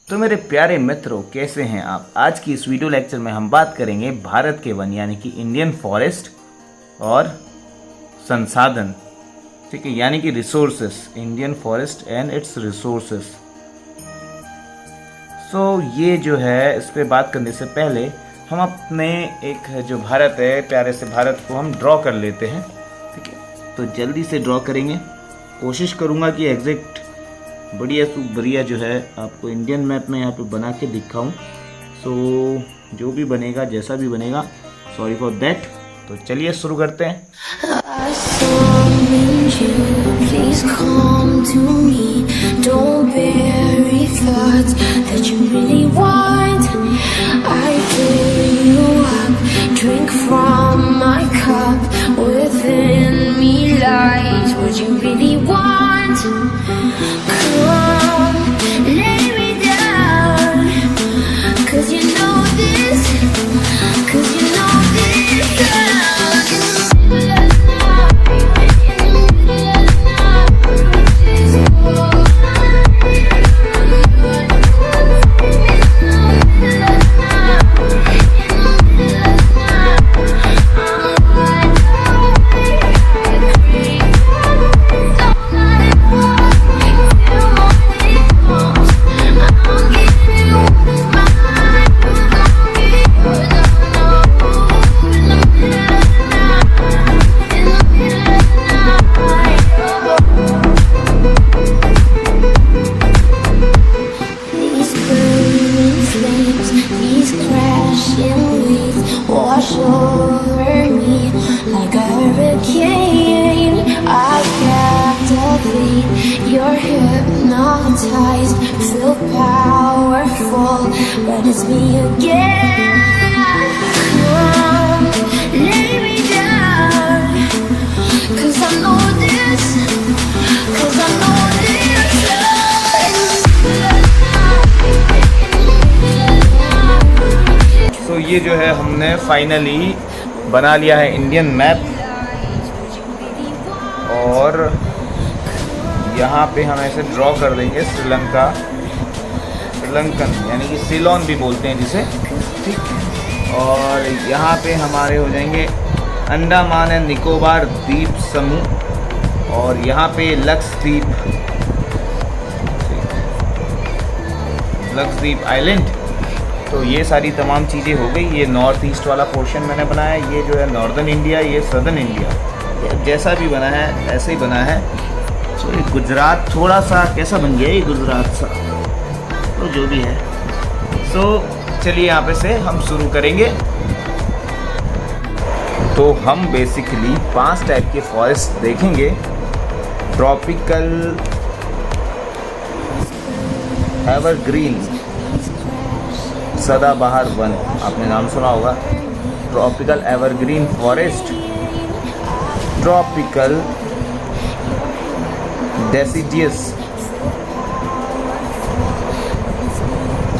तो मेरे प्यारे मित्रों, कैसे हैं आप। आज की इस वीडियो लेक्चर में हम बात करेंगे भारत के वन यानी कि इंडियन फॉरेस्ट और संसाधन, ठीक है, यानी कि resources, Indian forest and its resources. So ये जो है, इस पे बात करने से पहले हम अपने एक जो भारत है, प्यारे से भारत को हम ड्रॉ कर लेते हैं, ठीक है। तो जल्दी से ड्रॉ करेंगे, कोशिश करूँगा कि एग्जैक्ट बढ़िया बढ़िया जो है आपको इंडियन मैप में यहाँ पे बना के दिखाऊं। सो जो भी बनेगा, जैसा भी बनेगा, सॉरी फॉर दैट। तो चलिए शुरू करते हैं। You're hypnotized, feel powerful, but it's me again. Come, lay me down, 'cause I know this, 'cause I know this. So ये जो है हमने फाइनली बना लिया है इंडियन मैप, और यहाँ पे हम ऐसे ड्रॉ कर देंगे श्रीलंकन यानी कि सीलोन भी बोलते हैं जिसे, ठीक। और यहाँ पे हमारे हो जाएंगे अंडमान एंड निकोबार द्वीप समूह, और यहाँ पे लक्षद्वीप आइलैंड। तो ये सारी तमाम चीज़ें हो गई। ये नॉर्थ ईस्ट वाला पोर्शन मैंने बनाया, ये जो है नॉर्दर्न इंडिया, ये सदर्न इंडिया, जैसा भी बना है ऐसे ही बना है। तो ये गुजरात थोड़ा सा कैसा बन गया, ये गुजरात सा, तो जो भी है। सो चलिए यहाँ पे से हम शुरू करेंगे। तो हम बेसिकली 5 टाइप के फॉरेस्ट देखेंगे। ट्रॉपिकल, एवरग्रीन, सदाबहार वन, आपने नाम सुना होगा, tropical evergreen forest, tropical deciduous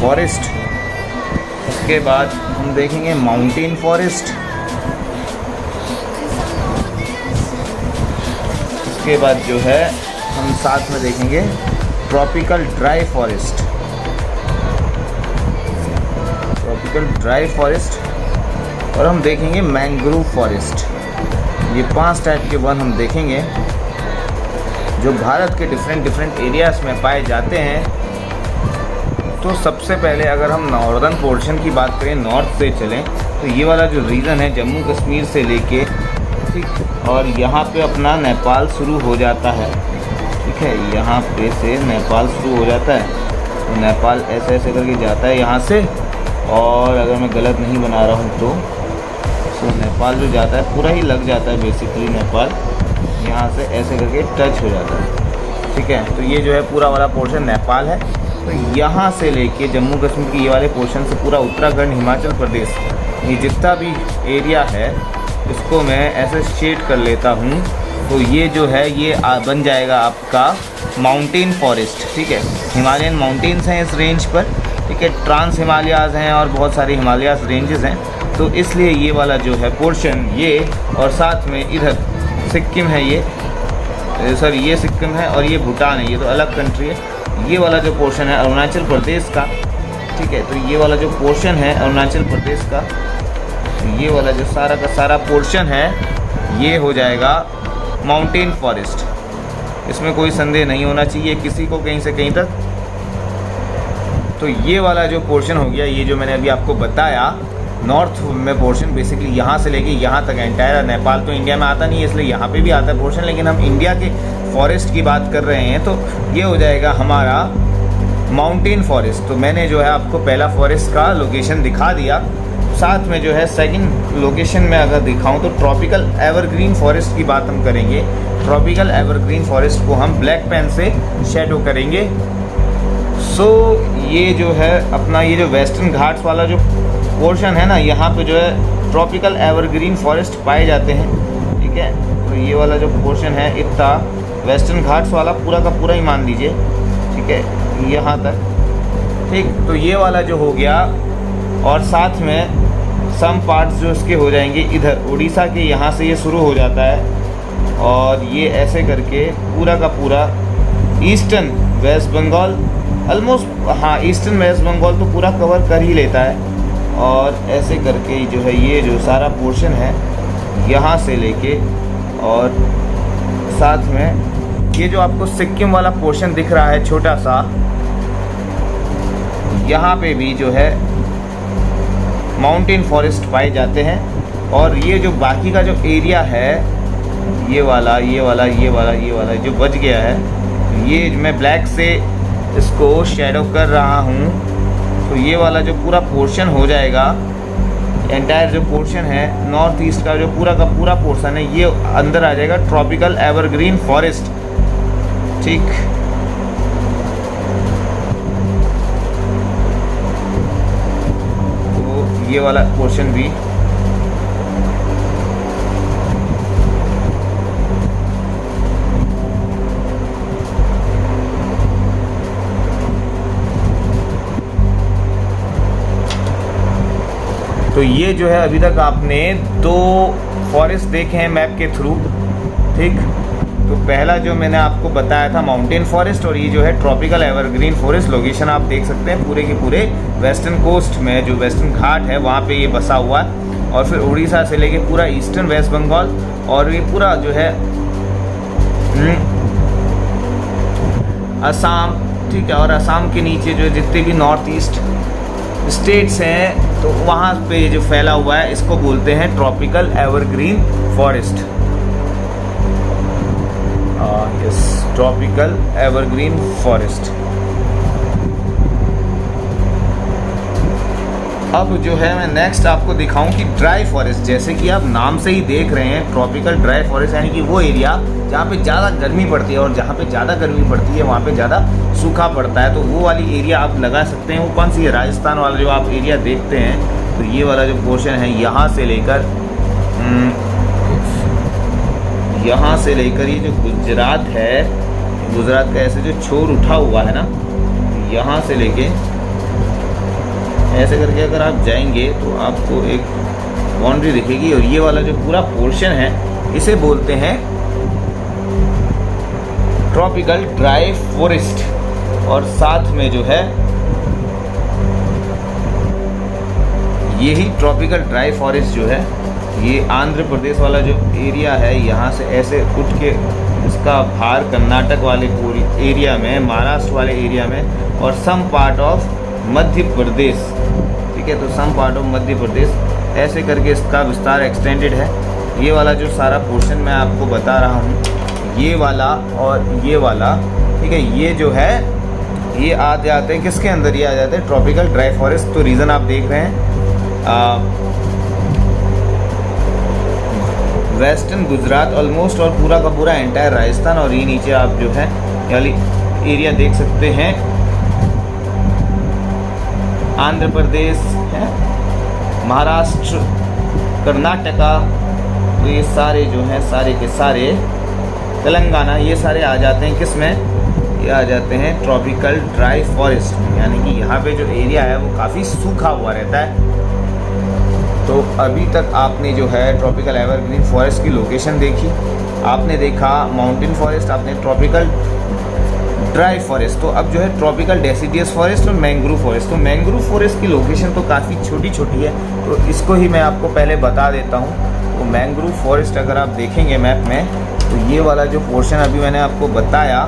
forest. उसके बाद हम देखेंगे माउंटेन फॉरेस्ट। उसके बाद जो है हम साथ में देखेंगे ट्रॉपिकल ड्राई फॉरेस्ट, और हम देखेंगे मैंग्रोव फॉरेस्ट। ये 5 टाइप के वन हम देखेंगे जो भारत के डिफरेंट एरियाज़ में पाए जाते हैं। तो सबसे पहले अगर हम नॉर्दर्न पोर्शन की बात करें, नॉर्थ से चलें, तो ये वाला जो रीजन है जम्मू कश्मीर से लेके, ठीक, और यहाँ पे अपना नेपाल शुरू हो जाता है, ठीक है। यहाँ पे से नेपाल शुरू हो जाता है, तो नेपाल ऐसे ऐसे करके जाता है यहाँ से, और अगर मैं गलत नहीं बना रहा हूँ तो नेपाल जो जाता है पूरा ही लग जाता है बेसिकली, नेपाल यहाँ से ऐसे करके टच हो जाता है, ठीक है। तो ये जो है पूरा वाला पोर्शन नेपाल है। तो यहाँ से लेके जम्मू कश्मीर की ये वाले पोर्शन से पूरा उत्तराखंड, हिमाचल प्रदेश, ये जितना भी एरिया है इसको मैं ऐसे शेड कर लेता हूँ। तो ये जो है ये बन जाएगा आपका माउंटेन फॉरेस्ट, ठीक है। हिमालयन माउंटेन्स हैं इस रेंज पर, ठीक है। ट्रांस हिमालयाज़ हैं और बहुत सारे हिमालयाज़ रेंजेस हैं, तो इसलिए ये वाला जो है पोर्शन ये, और साथ में इधर सिक्किम है, ये सॉरी ये सिक्किम है और ये भूटान है, ये तो अलग कंट्री है। ये वाला जो पोर्शन है अरुणाचल प्रदेश का, ठीक है, तो ये वाला जो पोर्शन है अरुणाचल प्रदेश का, तो ये वाला जो सारा का सारा पोर्शन है ये हो जाएगा माउंटेन फॉरेस्ट। इसमें कोई संदेह नहीं होना चाहिए किसी को कहीं से कहीं तक। तो ये वाला जो पोर्शन हो गया, ये जो मैंने अभी आपको बताया नॉर्थ में पोर्शन, बेसिकली यहाँ से लेके यहाँ तक एंटायर, नेपाल तो इंडिया में आता नहीं है इसलिए यहाँ पे भी आता है पोर्शन, लेकिन हम इंडिया के फॉरेस्ट की बात कर रहे हैं, तो ये हो जाएगा हमारा माउंटेन फॉरेस्ट। तो मैंने जो है आपको पहला फॉरेस्ट का लोकेशन दिखा दिया, साथ में जो है सेकंड लोकेशन में अगर दिखाऊं तो ट्रॉपिकल एवरग्रीन फॉरेस्ट की बात हम करेंगे। ट्रॉपिकल एवरग्रीन फॉरेस्ट को हम ब्लैक पेन से शेडो करेंगे। सो ये जो है अपना ये जो वेस्टर्न घाट्स वाला जो पोर्शन है ना, यहाँ पे जो है ट्रॉपिकल एवरग्रीन फॉरेस्ट पाए जाते हैं, ठीक है। तो ये वाला जो पोर्शन है इतना वेस्टर्न घाट्स वाला पूरा का पूरा ही मान लीजिए, ठीक है, यहाँ तक, ठीक। तो ये वाला जो हो गया, और साथ में सम पार्ट्स जो इसके हो जाएंगे इधर उड़ीसा के, यहाँ से ये शुरू हो जाता है और ये ऐसे करके पूरा का पूरा ईस्टर्न वेस्ट बंगाल ऑलमोस्ट, हाँ ईस्टर्न वेस्ट बंगाल तो पूरा कवर कर ही लेता है। और ऐसे करके जो है ये जो सारा पोर्शन है यहाँ से लेके, और साथ में ये जो आपको सिक्किम वाला पोर्शन दिख रहा है छोटा सा, यहाँ पे भी जो है माउंटेन फॉरेस्ट पाए जाते हैं। और ये जो बाकी का जो एरिया है, ये वाला ये वाला ये वाला ये वाला जो बच गया है, ये मैं ब्लैक से इसको शेडो कर रहा हूँ। तो ये वाला जो पूरा पोर्शन हो जाएगा, एंटायर जो पोर्शन है नॉर्थ ईस्ट का जो पूरा का पूरा पोर्शन है, ये अंदर आ जाएगा ट्रॉपिकल एवरग्रीन फॉरेस्ट, ठीक। तो ये वाला पोर्शन भी तो ये जो है अभी तक आपने 2 फॉरेस्ट देखे हैं मैप के थ्रू, ठीक। तो पहला जो मैंने आपको बताया था माउंटेन फॉरेस्ट, और ये जो है ट्रॉपिकल एवरग्रीन फॉरेस्ट। लोकेशन आप देख सकते हैं पूरे के पूरे वेस्टर्न कोस्ट में, जो वेस्टर्न घाट है वहाँ पे ये बसा हुआ है। और फिर उड़ीसा से लेके पूरा ईस्टर्न वेस्ट बंगाल, और ये पूरा जो है असम, ठीक है। और असम के नीचे जो जितने भी नॉर्थ ईस्ट स्टेट्स हैं, तो वहाँ पे जो फैला हुआ है इसको बोलते हैं tropical evergreen forest. Yes, tropical evergreen forest. अब जो है मैं नेक्स्ट आपको दिखाऊं कि ड्राई फॉरेस्ट, जैसे कि आप नाम से ही देख रहे हैं ट्रॉपिकल ड्राई फॉरेस्ट, यानी कि वो एरिया जहाँ पे ज़्यादा गर्मी पड़ती है, और जहाँ पे ज़्यादा गर्मी पड़ती है वहाँ पे ज़्यादा सूखा पड़ता है। तो वो वाली एरिया आप लगा सकते हैं। वो कौन सी है? राजस्थान वाला जो आप एरिया देखते हैं, तो ये वाला जो पोर्शन है यहाँ से लेकर ये जो गुजरात है, गुजरात का ऐसे जो छोर उठा हुआ है ना, यहाँ से लेके ऐसे करके अगर आप जाएंगे तो आपको एक बाउंड्री दिखेगी। और ये वाला जो पूरा पोर्शन है इसे बोलते हैं ट्रॉपिकल ड्राई फॉरेस्ट। और साथ में जो है यही ट्रॉपिकल ड्राई फॉरेस्ट जो है, ये आंध्र प्रदेश वाला जो एरिया है, यहाँ से ऐसे उठ के इसका भार कर्नाटक वाले पूरी एरिया में, महाराष्ट्र वाले एरिया में, और some part of Madhya Pradesh, ठीक है। तो some part of Madhya Pradesh, ऐसे करके इसका विस्तार एक्सटेंडेड है। ये वाला जो सारा पोर्शन मैं आपको बता रहा हूँ, ये वाला और ये वाला, ठीक है, ये जो है ये आ जाते हैं किसके अंदर? ये आ जाते हैं ट्रॉपिकल ड्राई फॉरेस्ट। तो रीज़न आप देख रहे हैं, वेस्टर्न गुजरात ऑलमोस्ट और पूरा का पूरा एंटायर राजस्थान, और ये नीचे आप जो है यानी एरिया देख सकते हैं आंध्र प्रदेश है, महाराष्ट्र, कर्नाटका, तो ये सारे जो हैं सारे के सारे, तेलंगाना, ये सारे आ जाते हैं किस में? ये आ जाते हैं ट्रॉपिकल ड्राई फॉरेस्ट में। यानी कि यहाँ पे जो एरिया है वो काफ़ी सूखा हुआ रहता है। तो अभी तक आपने जो है ट्रॉपिकल एवरग्रीन फॉरेस्ट की लोकेशन देखी, आपने देखा माउंटेन फॉरेस्ट, आपने ट्रॉपिकल ड्राई फॉरेस्ट। तो अब जो है ट्रॉपिकल डेसिडियस फॉरेस्ट और मैंग्रोव फॉरेस्ट। तो मैंग्रोव फॉरेस्ट की लोकेशन तो काफ़ी छोटी छोटी है, तो इसको ही मैं आपको पहले बता देता हूँ। तो मैंग्रोव फॉरेस्ट अगर आप देखेंगे मैप में, तो ये वाला जो पोर्शन अभी मैंने आपको बताया,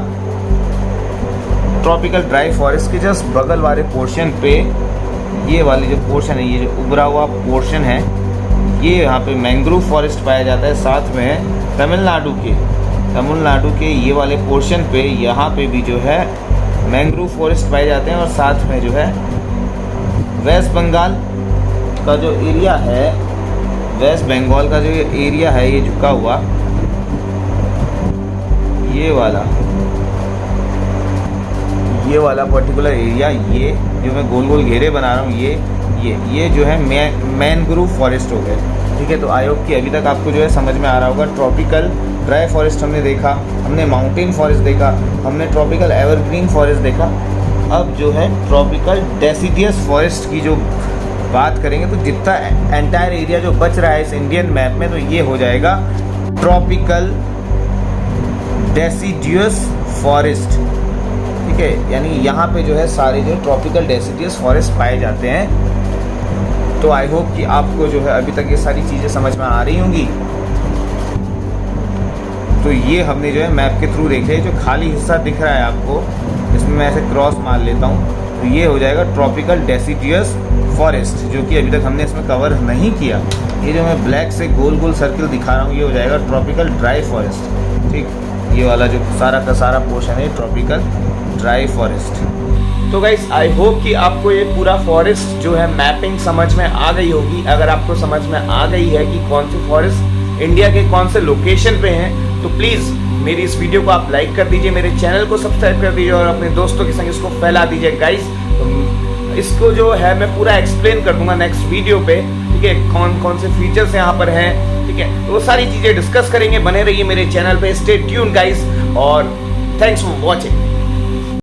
ट्रॉपिकल ड्राई फॉरेस्ट के जस्ट बगल वाले पोर्शन पे ये वाली जो पोर्शन है, ये जो उभरा हुआ पोर्शन है, ये यहाँ पे मैंग्रोव फॉरेस्ट पाया जाता है। साथ में तमिलनाडु के ये वाले पोर्शन पे यहाँ पे भी जो है मैंग्रोव फॉरेस्ट पाए जाते हैं। और साथ में जो है वेस्ट बंगाल का जो एरिया है, वेस्ट बंगाल का जो एरिया है, ये झुका हुआ ये वाला पर्टिकुलर एरिया, ये जो मैं गोल गोल घेरे बना रहा हूँ, ये जो है मैंग्रोव फॉरेस्ट हो गए। ठीक है, तो आई होप कि अभी तक आपको जो है समझ में आ रहा होगा। ट्रॉपिकल ड्राई फॉरेस्ट हमने देखा, हमने माउंटेन फॉरेस्ट देखा, हमने ट्रॉपिकल एवरग्रीन फॉरेस्ट देखा। अब जो है ट्रॉपिकल डेसिडियस फॉरेस्ट की जो बात करेंगे, तो जितना एंटायर एरिया जो बच रहा है इस इंडियन मैप में, तो ये हो जाएगा ट्रॉपिकल डेसिडियस फॉरेस्ट। ठीक है, यानी यहाँ पे जो है सारे जो ट्रॉपिकल डेसिडियस फॉरेस्ट पाए जाते हैं। तो आई होप कि आपको जो है अभी तक ये सारी चीज़ें समझ में आ रही होंगी। तो ये हमने जो है मैप के थ्रू देखे, जो खाली हिस्सा दिख रहा है आपको, इसमें मैं ऐसे क्रॉस मार लेता हूँ, तो ये हो जाएगा ट्रॉपिकल डेसिडियस फॉरेस्ट, जो कि अभी तक हमने इसमें कवर नहीं किया। ये जो मैं ब्लैक से गोल गोल सर्किल दिखा रहा हूँ, ये हो जाएगा ट्रॉपिकल ड्राई फॉरेस्ट। ठीक, ये वाला जो सारा का सारा पोर्शन है ट्रॉपिकल ड्राई फॉरेस्ट। तो गाइस आई होप कि आपको ये पूरा फॉरेस्ट जो है मैपिंग समझ में आ गई होगी। अगर आपको समझ में आ गई है कि कौन से फॉरेस्ट इंडिया के कौन से लोकेशन पे हैं, तो प्लीज़ मेरी इस वीडियो को आप लाइक कर दीजिए, मेरे चैनल को सब्सक्राइब कर दीजिए और अपने दोस्तों के संग इसको फैला दीजिए गाइस। तो इसको जो है मैं पूरा एक्सप्लेन कर दूंगा नेक्स्ट वीडियो पे। ठीक है, कौन कौन से फीचर्स यहाँ पर हैं, ठीक है, तो वो सारी चीज़ें डिस्कस करेंगे। बने रहिए मेरे चैनल पे, स्टे ट्यून गाइस, और थैंक्स फॉर वॉचिंग।